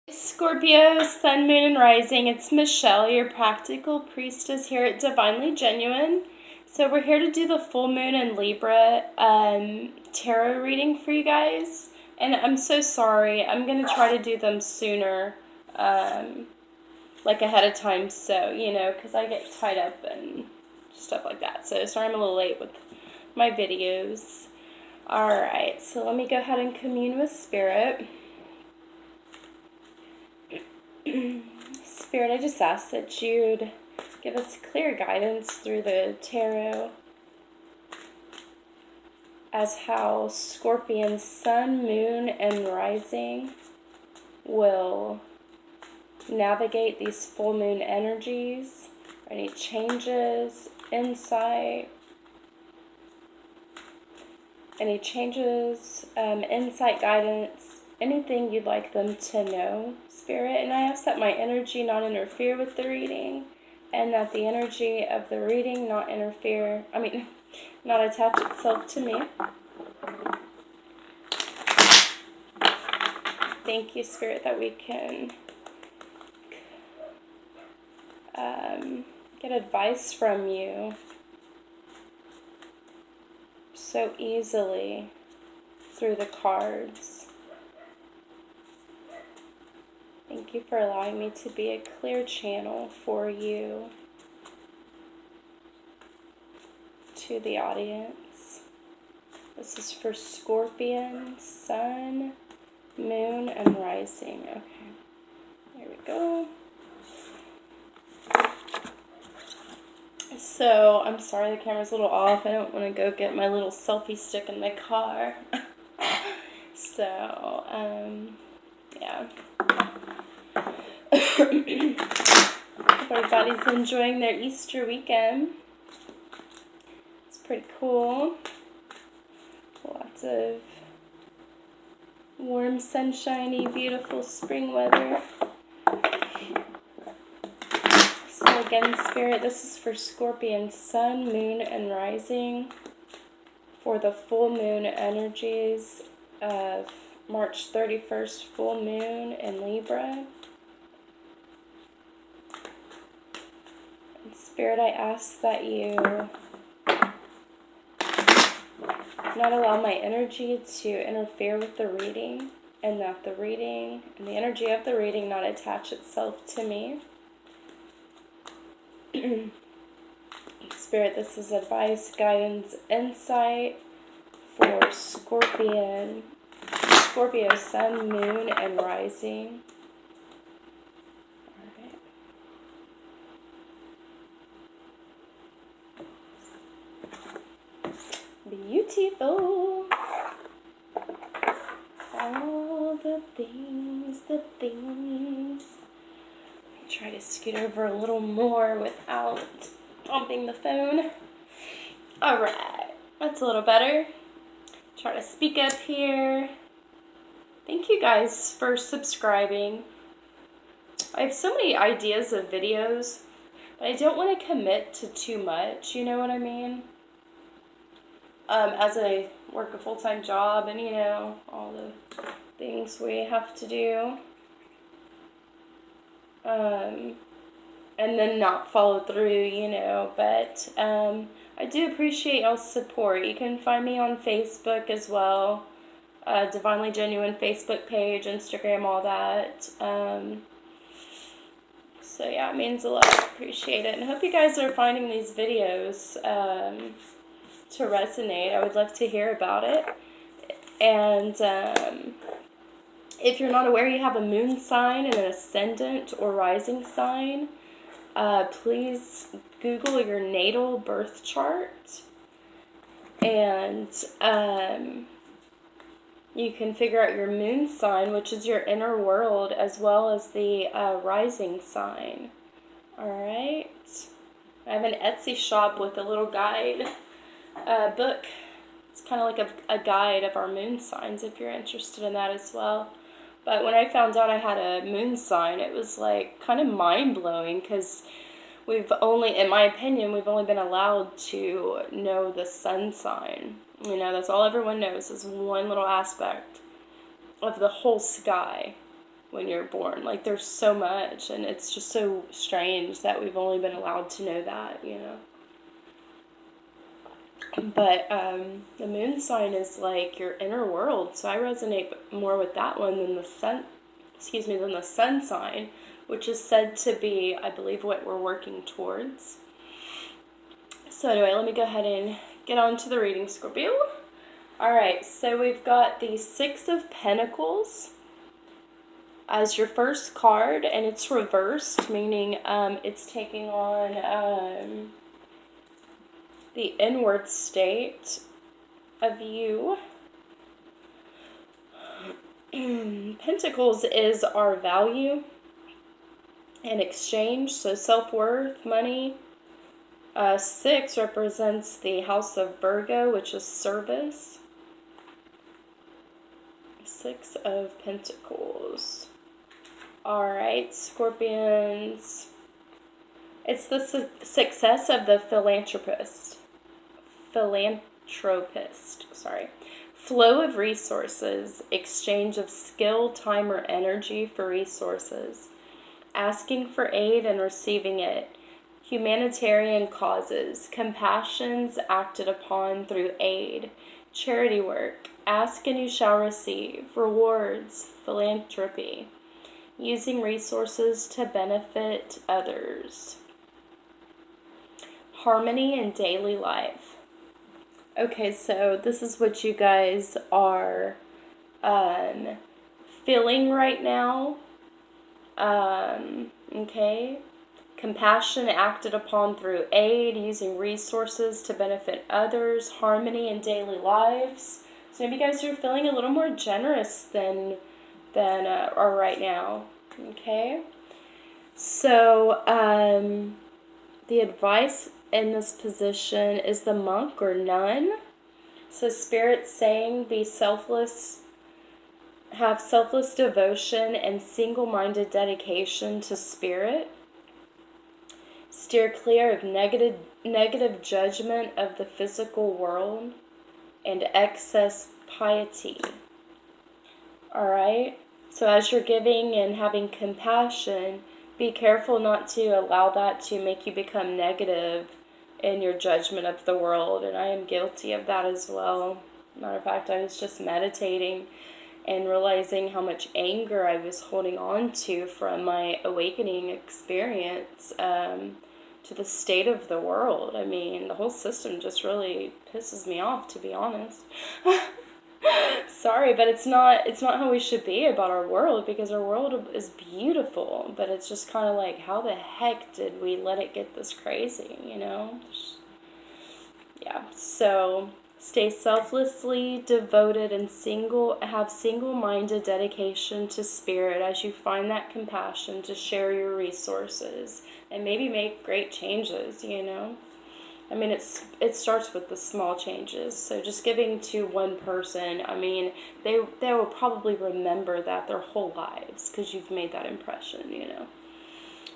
Scorpio, Sun, Moon, and Rising. It's Michelle, your practical priestess here at Divinely Genuine. So we're here to do the full moon in Libra tarot reading for you guys. And I'm so sorry. I'm going to try to do them sooner, like ahead of time, so, because I get tied up and stuff like that. So sorry I'm a little late with my videos. Alright, so let me go ahead and commune with Spirit. Spirit, I just ask that you'd give us clear guidance through the tarot as how Scorpion, Sun, Moon, and Rising will navigate these full moon energies. Any changes, insight, insight, guidance, anything you'd like them to know, Spirit. And I ask that my energy not interfere with the reading, and that the energy of the reading not attach itself to me. Thank you, Spirit, that we can get advice from you so easily through the cards. Thank you for allowing me to be a clear channel for you to the audience. This is for Scorpion, Sun, Moon, and Rising. Okay, there we go. So, I'm sorry the camera's a little off. I don't want to go get my little selfie stick in the car. So, yeah. Everybody's enjoying their Easter weekend. It's pretty cool. Lots of warm, sunshiny, beautiful spring weather. So again, Spirit, this is for Scorpion, Sun, Moon, and Rising for the full moon energies of March 31st, full moon in Libra. And Spirit, I ask that you not allow my energy to interfere with the reading, and that the reading and the energy of the reading not attach itself to me. Spirit, this is advice, guidance, insight for Scorpio, Sun, Moon, and Rising. Alright. Beautiful. All the things. Try to scoot over a little more without bumping the phone. Alright, that's a little better. Try to speak up here. Thank you guys for subscribing. I have so many ideas of videos, but I don't want to commit to too much, you know what I mean? As I work a full-time job and, all the things we have to do. And then not follow through, but I do appreciate y'all's support. You can find me on Facebook as well, Divinely Genuine Facebook page, Instagram, all that. So yeah, it means a lot. I appreciate it, and I hope you guys are finding these videos to resonate. I would love to hear about it. And if you're not aware, you have a moon sign and an ascendant or rising sign. Please Google your natal birth chart, and you can figure out your moon sign, which is your inner world, as well as the rising sign. Alright? I have an Etsy shop with a little guide book. It's kind of like a guide of our moon signs if you're interested in that as well. But when I found out I had a moon sign, it was like kind of mind-blowing, because in my opinion, we've only been allowed to know the sun sign. That's all everyone knows, is one little aspect of the whole sky. when you're born. Like, there's so much, and it's just so strange that we've only been allowed to know that, you know. But the moon sign is like your inner world, so I resonate more with that one than the sun. Than the sun sign, which is said to be, I believe, what we're working towards. So anyway, let me go ahead and get on to the reading, Scorpio. All right, so we've got the Six of Pentacles as your first card, and it's reversed, meaning it's taking on the inward state of you. Pentacles is our value and exchange, so self-worth, money. 6 represents the house of Virgo, which is service. 6 of Pentacles. Alright, Scorpions. It's the success of the philanthropist. Flow of resources, exchange of skill, time, or energy for resources. Asking for aid and receiving it. Humanitarian causes, compassions acted upon through aid. Charity work, ask and you shall receive. Rewards, philanthropy. Using resources to benefit others. Harmony in daily life. Okay, so this is what you guys are feeling right now. Okay. Compassion acted upon through aid, using resources to benefit others, harmony in daily lives. So maybe you guys are feeling a little more generous than are right now. Okay. So the advice in this position is the monk or nun. So Spirit's saying be selfless, have selfless devotion and single-minded dedication to Spirit. Steer clear of negative judgment of the physical world and excess piety. Alright? So as you're giving and having compassion, be careful not to allow that to make you become negative in your judgment of the world. And I am guilty of that as well. Matter of fact, I was just meditating and realizing how much anger I was holding on to from my awakening experience to the state of the world. I mean, the whole system just really pisses me off, to be honest. Sorry, but it's not how we should be about our world, because our world is beautiful, but it's just kind of like, how the heck did we let it get this crazy, you know? Yeah, so stay selflessly devoted and have single-minded dedication to Spirit as you find that compassion to share your resources and maybe make great changes, you know? I mean, it starts with the small changes. So just giving to one person, I mean, they will probably remember that their whole lives because you've made that impression, you know.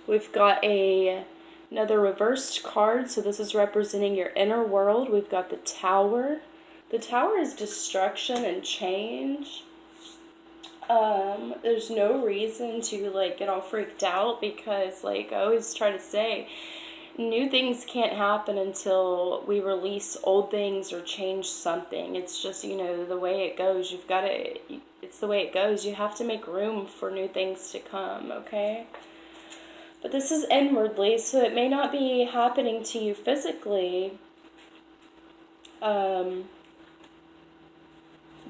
We've got another reversed card. So this is representing your inner world. We've got the Tower. The Tower is destruction and change. There's no reason to, like, get all freaked out because, like, I always try to say, new things can't happen until we release old things or change something. It's just, you know, the way it goes. It's the way it goes. You have to make room for new things to come, okay? But this is inwardly, so it may not be happening to you physically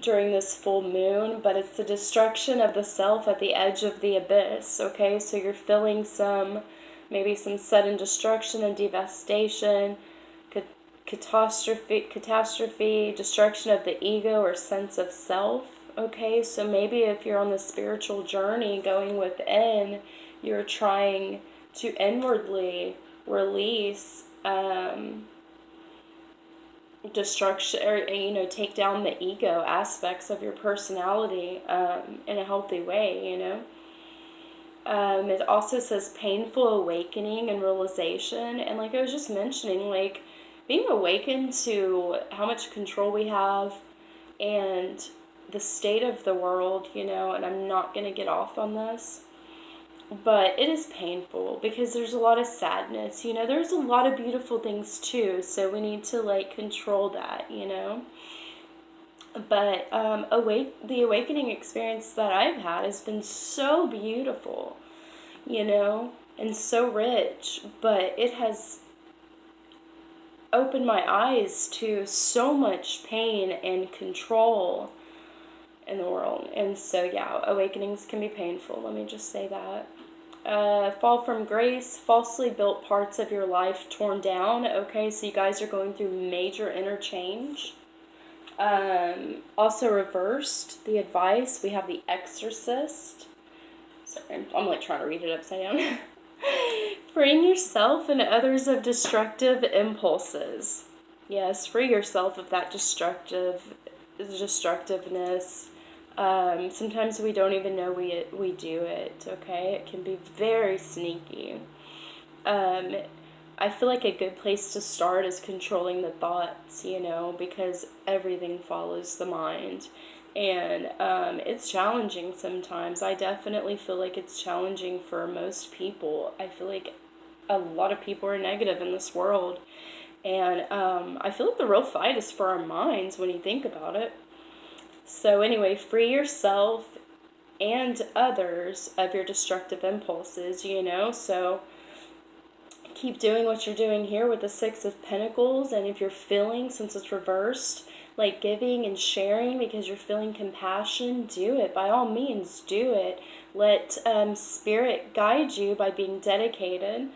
during this full moon, but it's the destruction of the self at the edge of the abyss, okay? So you're feeling maybe some sudden destruction and devastation, catastrophe, destruction of the ego or sense of self, okay? So maybe if you're on the spiritual journey going within, you're trying to inwardly release destruction, or, you know, take down the ego aspects of your personality in a healthy way, you know. It also says painful awakening and realization. And like I was just mentioning, like being awakened to how much control we have and the state of the world, you know, and I'm not going to get off on this, but it is painful because there's a lot of sadness, you know. There's a lot of beautiful things too, so we need to like control that, you know. But the awakening experience that I've had has been so beautiful, you know, and so rich, but it has opened my eyes to so much pain and control in the world. And so, yeah, awakenings can be painful. Let me just say that. Fall from grace, falsely built parts of your life torn down. Okay, so you guys are going through major interchange. Also reversed, the advice. We have the exorcist. Sorry, I'm like trying to read it upside down. Freeing yourself and others of destructive impulses. Yes, free yourself of that destructiveness. Sometimes we don't even know we do it, okay? It can be very sneaky. I feel like a good place to start is controlling the thoughts, you know, because everything follows the mind. And it's challenging sometimes. I definitely feel like it's challenging for most people. I feel like a lot of people are negative in this world. And I feel like the real fight is for our minds when you think about it. So anyway, free yourself and others of your destructive impulses, you know. So keep doing what you're doing here with the Six of Pentacles. And if you're feeling, since it's reversed, like giving and sharing because you're feeling compassion, do it. By all means, do it. Let Spirit guide you by being dedicated.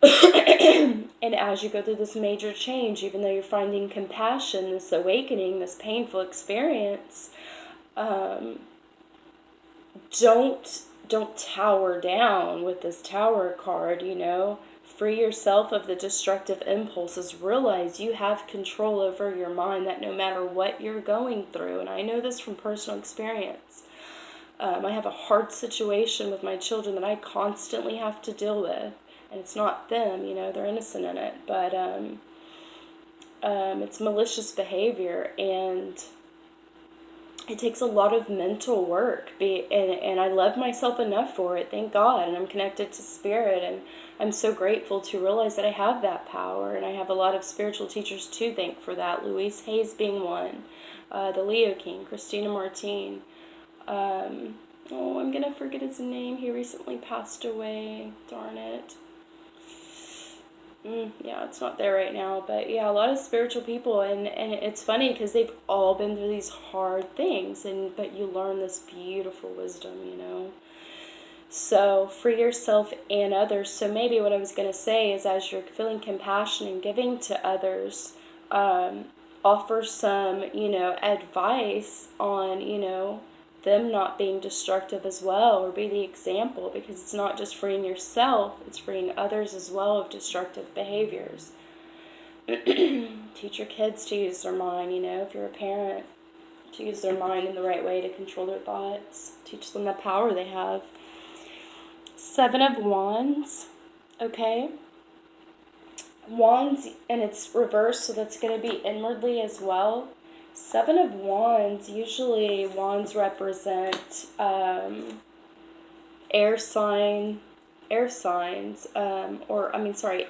And as you go through this major change, even though you're finding compassion, this awakening, this painful experience, don't tower down with this Tower card, you know. Free yourself of the destructive impulses. Realize you have control over your mind, that no matter what you're going through, and I know this from personal experience. I have a hard situation with my children that I constantly have to deal with. And it's not them, you know, they're innocent in it. But it's malicious behavior, and it takes a lot of mental work. And I love myself enough for it, thank God. And I'm connected to Spirit, and I'm so grateful to realize that I have that power. And I have a lot of spiritual teachers to thank for that. Louise Hayes being one. The Leo King, Christina Martin. I'm going to forget his name. He recently passed away. Darn it. Yeah, it's not there right now, but yeah, a lot of spiritual people, and it's funny because they've all been through these hard things, but you learn this beautiful wisdom, you know. So free yourself and others. So maybe what I was going to say is, as you're feeling compassion and giving to others, offer some, you know, advice on, you know, them not being destructive as well, or be the example, because it's not just freeing yourself, it's freeing others as well of destructive behaviors. Teach your kids to use their mind, you know, if you're a parent, to use their mind in the right way to control their thoughts. Teach them the power they have. Seven of Wands, okay? Wands, and it's reversed, so that's going to be inwardly as well. Seven of Wands, usually wands represent air signs,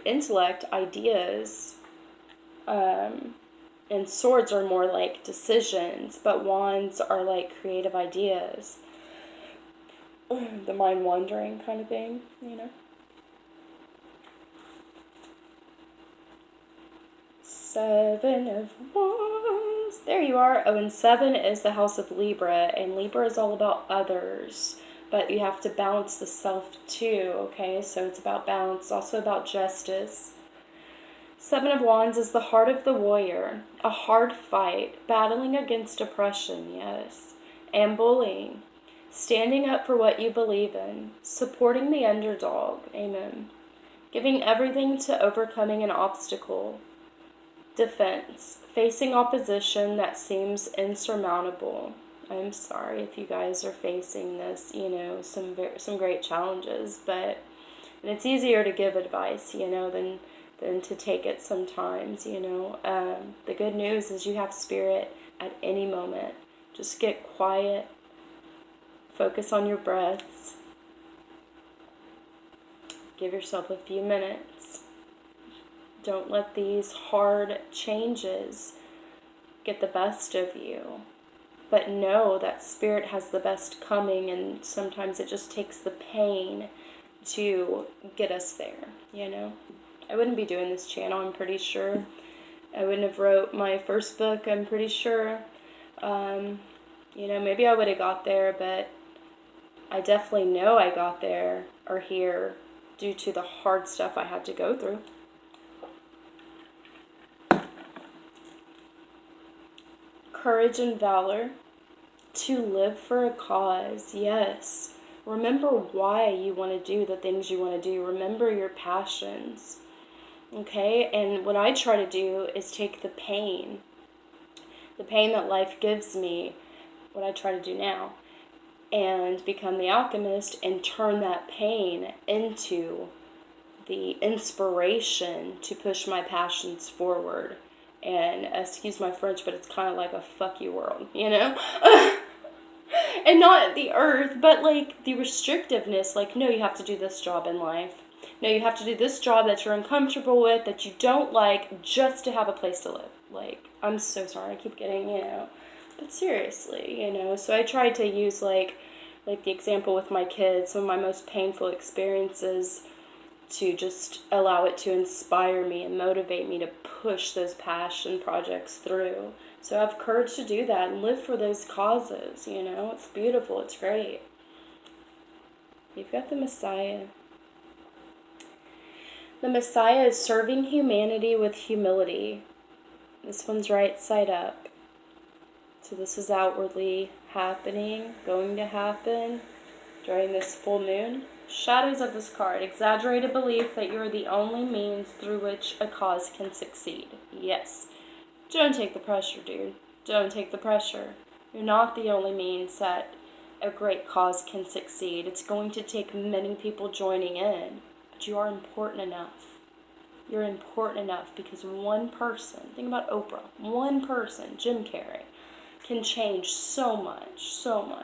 intellect, ideas, and swords are more like decisions, but wands are like creative ideas, the mind wandering kind of thing, you know. Seven of Wands. There you are. Oh, and 7 is the house of Libra, and Libra is all about others, but you have to balance the self too, okay? So it's about balance, also about justice. 7 of Wands is the heart of the warrior, a hard fight, battling against oppression, yes, and bullying, standing up for what you believe in, supporting the underdog, amen, giving everything to overcoming an obstacle. Defense, facing opposition that seems insurmountable. I'm sorry if you guys are facing this, you know, some great challenges, but and it's easier to give advice, you know, than to take it sometimes, you know. The good news is you have Spirit at any moment Just get quiet. Focus on your breaths. Give yourself a few minutes. Don't let these hard changes get the best of you. But know that Spirit has the best coming, and sometimes it just takes the pain to get us there, you know? I wouldn't be doing this channel, I'm pretty sure. I wouldn't have wrote my first book, I'm pretty sure. You know, maybe I would have got there, but I definitely know I got there or here due to the hard stuff I had to go through. Courage and valor to live for a cause, yes. Remember why you want to do the things you want to do. Remember your passions, okay? And what I try to do is take the pain that life gives me, what I try to do now, and become the alchemist and turn that pain into the inspiration to push my passions forward. And excuse my French, but it's kind of like a fuck you world, you know? And not the earth, but like the restrictiveness. Like, no, you have to do this job in life. No, you have to do this job that you're uncomfortable with, that you don't like, just to have a place to live. Like, I'm so sorry, I keep getting, you know. But seriously, you know. So I tried to use like the example with my kids, some of my most painful experiences, to just allow it to inspire me and motivate me to push those passion projects through. So I have courage to do that and live for those causes, you know. It's beautiful, it's great. You've got the Messiah. The Messiah is serving humanity with humility. This one's right side up. So this is outwardly happening, going to happen during this full moon. Shadows of this card. Exaggerated belief that you are the only means through which a cause can succeed. Yes. Don't take the pressure, dude. Don't take the pressure. You're not the only means that a great cause can succeed. It's going to take many people joining in, but you are important enough. You're important enough because one person, think about Oprah, one person, Jim Carrey, can change so much. So,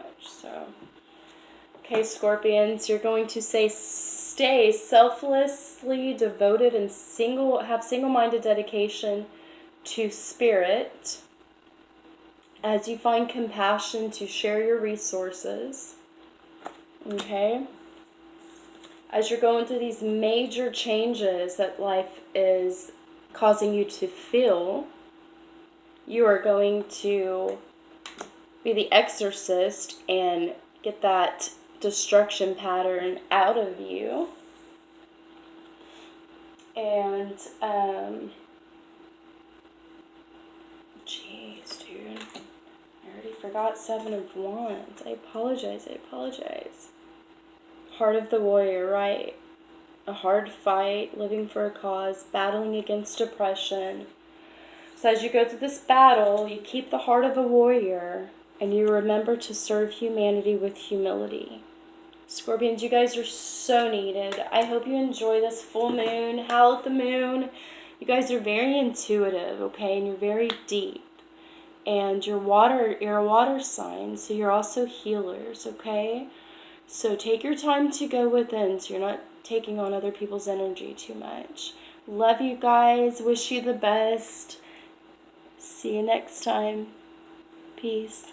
okay, Scorpions, you're going to stay selflessly devoted and have single-minded dedication to Spirit as you find compassion to share your resources. Okay? As you're going through these major changes that life is causing you to feel, you are going to be the exorcist and get that destruction pattern out of you. And, jeez, dude. I already forgot 7 of Wands. I apologize. Heart of the warrior, right? A hard fight, living for a cause, battling against depression. So as you go through this battle, you keep the heart of a warrior, and you remember to serve humanity with humility. Scorpions, you guys are so needed. I hope you enjoy this full moon, howl at the moon. You guys are very intuitive, okay, and you're very deep. And you're a water sign, so you're also healers, okay? So take your time to go within so you're not taking on other people's energy too much. Love you guys. Wish you the best. See you next time. Peace.